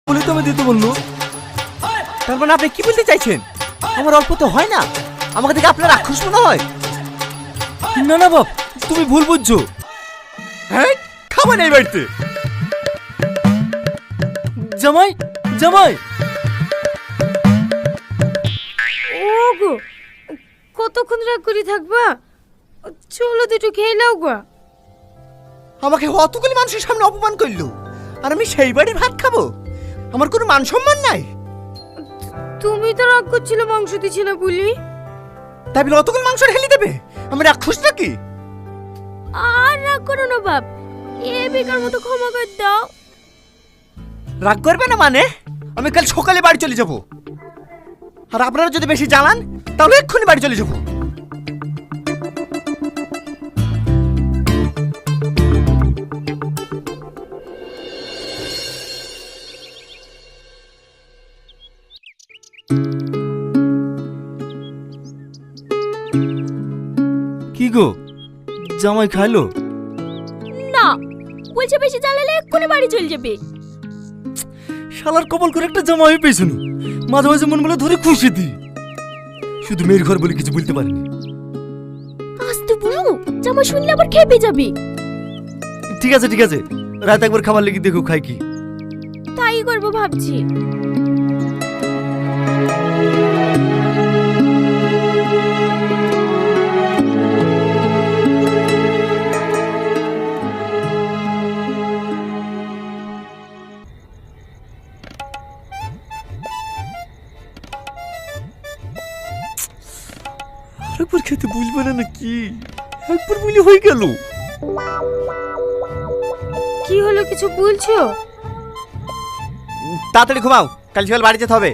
বলে তো আমি দিতে বললো। তার মানে আপনি কি বলতে চাইছেন? আমার অল্প তো হয় না, আমাকে দেখে আপনার রাক্ষস মনে হয়? না না বাপ, তুমি ভুল বুঝছো। হ্যাঁ, খাবার নেই বাড়িতে। জামাই জামাই, ওগো কতক্ষণ রাগ করে থাকবা? চলো দুটো খেয়ে নাও গো। আমাকে অতগুলি মানুষের সামনে অপমান করলো, আর আমি সেই বাড়ির ভাত খাবো? আমার কোনো মান সম্মান নাই। তুমি তো রাগ করছিলে মাংস দিছি না বলি। তাই বলে অতগুলি মাংস ঢেলে দেবে? আমি রাক্ষস নাকি? আর রাগ করো না বাপ, এ বেকার মতো ক্ষমা করে দাও। রাগ করবে না মানে? আমি কাল সকালে বাড়ি চলে যাব, আর আপনারা যদি বেশি জ্বালান তাহলে এক্ষুনি বাড়ি চলে যাব। কি গো, জামাই খাইলো? না, বলছে বেশি জ্বালালে এক্ষুনি বাড়ি চলে যাবে। শালার কপাল করে একটা জামাই পেয়েছিল, মাঝে মাঝে মন বলে ধরে খুশি দি, শুধু মেয়ের ঘর বলে কিছু বলতে পারিনি। আস্তে বলো, জামা শুনলে আবার খেপে যাবে। ঠিক আছে ঠিক আছে, রাত একবার খাবার লেগে দেখো খাই কি। তাই করবো ভাবছি। আরেকবার খেতে বুঝবে না নাকি? একবার বুঝলে হয়ে গেল। কি হলো, কিছু বলছো? তাড়াতাড়ি ঘুমাও, কাল সকাল বাড়ি যেতে হবে।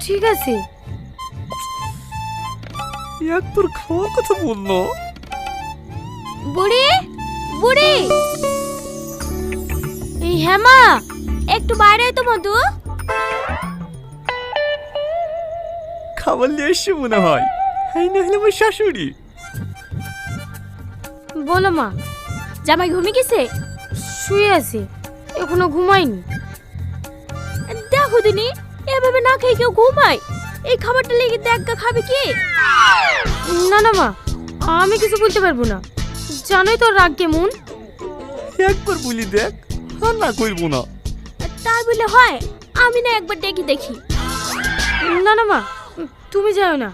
ঠিক আছে। একবার খাওয়ার কথা বললো। বুড়ি বুড়ি, এই হেমা, একটু বাইরে আয় তো মধু। খাবার নিয়ে এসছে মনে হয়, এই না হলে আমার শাশুড়ি। বলো মা, জামাই ঘুমিয়ে গেছে? শুয়ে আছে, এখনো ঘুমায়নি। দেখো দিনি, এভাবে না খেয়ে কেউ ঘুমায়? এই খাবারটা লেগে দেখা খাবে কি? না না মা, আমি কিছু বলতে পারবো না, জানোই তোর রাগ কেমন। একবার বলি দেখ, আর না করবো না। তাই বলে হয়? আমি না একবার ডেকে দেখি। না না মা, তুমি যাও না।